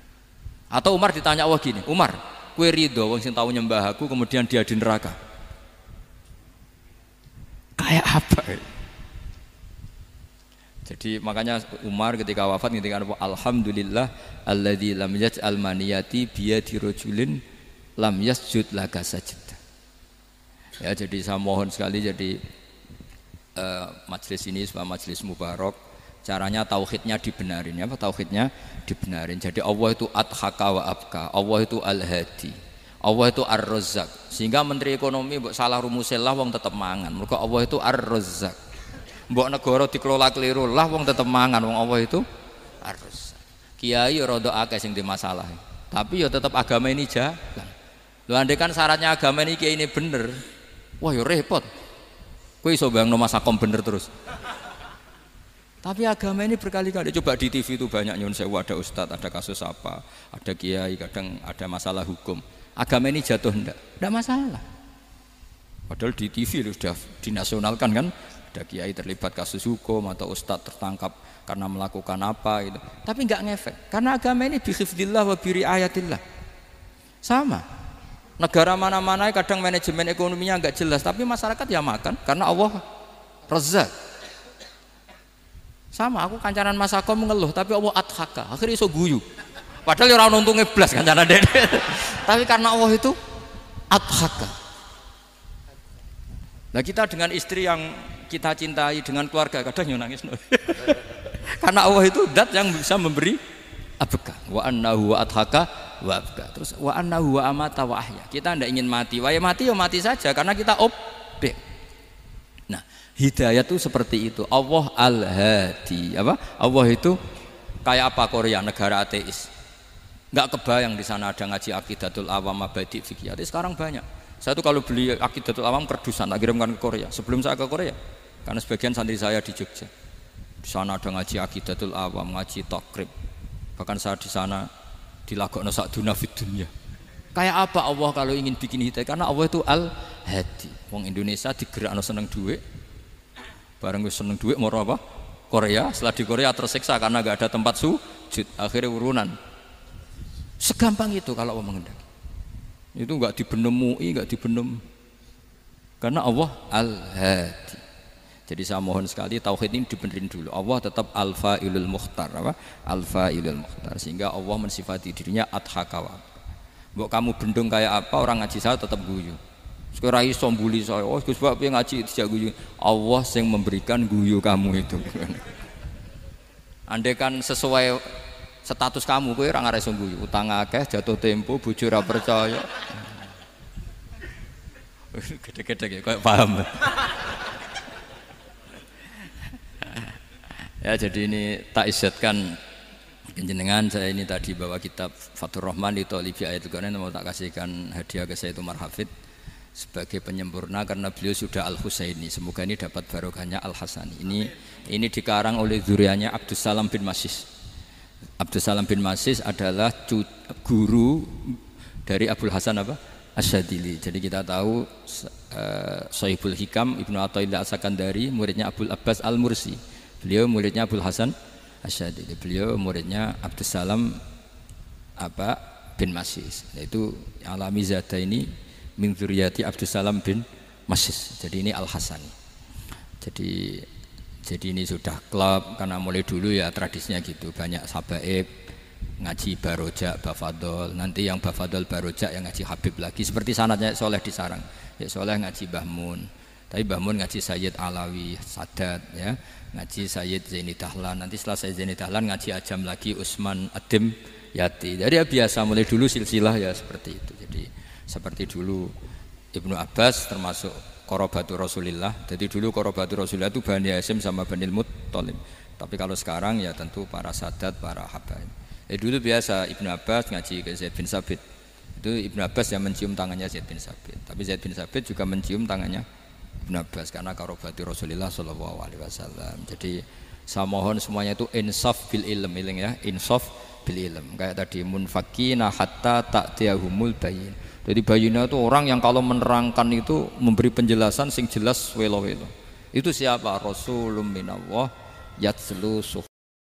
Atau Umar ditanya Allah gini, Umar, Kowe ridho wong sing tau nyembah aku kemudian dia di neraka. Kayak apa? Jadi makanya Umar ketika wafat ketika alhamdulillah alladzi lam yaj'al maniyati biyadi rajulin lam yasjud laka sajda. Ya, jadi saya mohon sekali jadi majelis ini sebuah majelis mubarak, caranya tauhidnya dibenarin ya, tauhidnya dibenarin. Jadi Allah itu adhaka wa abka, Allah itu al-hadi, Allah itu ar-razzaq. Sehingga menteri ekonomi mbok salah rumusillah wong tetep mangan. Mergo Allah itu ar-razzaq. Mbok negara dikelola keliru lah wong tetep mangan, wong Allah itu ar-razzaq. Kiai rada akeh sing di masalah. Tapi ya tetep agama ini jalan. Lho andai kan syaratnya agama ini kiai ini bener. Wah ya repot. Kowe iso bayangno masakom bener terus. Tapi agama ini berkali-kali coba di TV itu banyak nyun sewu, ada ustadz, ada kasus apa, ada kiai, kadang ada masalah hukum. Agama ini jatuh enggak masalah. Padahal di TV sudah dinasionalkan kan, ada kiai terlibat kasus hukum atau ustadz tertangkap karena melakukan apa gitu. Tapi enggak ngefek karena agama ini bihifdzillah wa biriayatillah. Sama. Negara mana-mana kadang manajemen ekonominya enggak jelas, tapi masyarakat ya makan karena Allah Razzaq. Sama, aku kancanan Mas Ako mengeluh, tapi Allah adhaka, akhirnya iso guyu. Padahal orang untungnya blas kancanan dede. Tapi karena Allah itu adhaka. Nah kita dengan istri yang kita cintai, dengan keluarga kadang nangis. Karena Allah itu zat yang bisa memberi abka. Wa annahu wa adhaka wa abka. Terus wa annahu wa amata wa ahya. Kita tidak ingin mati, wah ya mati saja karena kita objek. Nah, hidayah itu seperti itu. Allah al-hadi. Apa? Allah itu kayak apa Korea, negara ateis. Enggak kebayang di sana ada ngaji Aqidatul Awam, Mabadi' Fikih. Sekarang banyak. Saya tuh kalau beli Aqidatul Awam kerdusan, tak kirimkan ke Korea. Sebelum saya ke Korea, karena sebagian santri saya di Jogja. Di sana ada ngaji Aqidatul Awam, ngaji Takrib. Bahkan saya di sana dilagokno sakduna fid dunya. Kayak apa Allah kalau ingin bikin hidayah? Karena Allah itu al-hadi. Wong Indonesia digerakno seneng duit. Bareng wis seneng duit mau apa? Korea. Setelah di Korea tersiksa karena enggak ada tempat sujud. Akhirnya urunan. Segampang itu kalau Allah menghendaki. Itu enggak dibenem MUI, enggak dibenem. Karena Allah al-hadi. Jadi saya mohon sekali tauhid ini dibenerin dulu. Allah tetap al-fa'ilul mukhtar, apa? Al-fa'ilul mukhtar. Sehingga Allah mensifati dirinya adhaka. Mbok kamu bendung kayak apa, orang ngaji saya tetap guyu. Sekarang iso mbuli saya, oh Gus Bab yang ngaji tidak guyu. Allah yang memberikan guyu kamu itu. Andai kan sesuai status kamu, kowe ora ngarep guyu. Utang akeh, jatuh tempo, bojo ora percaya. Gede-gede kayak paham. Ya jadi ini tak isyatkan jenengan, saya ini tadi bawa kitab Fathur Rahman di Thalibi Ayatul Quran, mau tak kasihkan hadiah ke saya itu Marhafid sebagai penyempurna karena beliau sudah Al-Husaini. Semoga ini dapat barokahnya Al-Hasani. Ini dikarang oleh zurianya Abdus Salam bin Masis. Abdus Salam bin Masis adalah guru dari Abul Hasan apa? Asyadili. Jadi kita tahu Sahibul Hikam Ibnu Athaillah As-Sakandari muridnya Abul Abbas Al-Mursi. Beliau muridnya Abul Hasan Asyadili. Beliau muridnya Abdus Salam bin Masis. Itu alami zada ini min dzurriyyati Abdus Salam bin Masis. Jadi ini Al-Hasani. Jadi ini sudah klub karena mulai dulu ya tradisinya gitu. Banyak sabaib ngaji barojak, bafadol. Nanti yang bafadol barojak yang ngaji Habib lagi. Seperti sanadnya Soleh di Sarang. Ya Soleh ngaji Mbah Mun. Tapi Mbah Mun ngaji Sayyid Alawi Sadat ya. Ngaji Sayyid Zaini Dahlan. Nanti setelah Sayyid Zaini Dahlan ngaji Ajam lagi Usman Adim Yati. Jadi ya biasa mulai dulu silsilah ya seperti itu. Jadi seperti dulu Ibnu Abbas termasuk Qorobatul Rasulillah. Jadi dulu Qorobatul Rasulillah itu Bani Hasyim sama Bani Muttalib. Tapi kalau sekarang ya tentu para sadat, para habaib. Dulu biasa Ibnu Abbas ngaji ke Zaid bin Sabit. Itu Ibnu Abbas yang mencium tangannya Zaid bin Sabit. Tapi Zaid bin Sabit juga mencium tangannya Ibnu Abbas karena Qorobatul Rasulillah sallallahu alaihi wasallam. Jadi saya mohon semuanya itu insaf bil ilm ya, insaf bil ilm. Kayak tadi munfakina hatta ta'tiyahumul bayin. Jadi bayina itu orang yang kalau menerangkan itu memberi penjelasan sing jelas welo-welo. Itu siapa? Rasulun minallah yatslu suhuf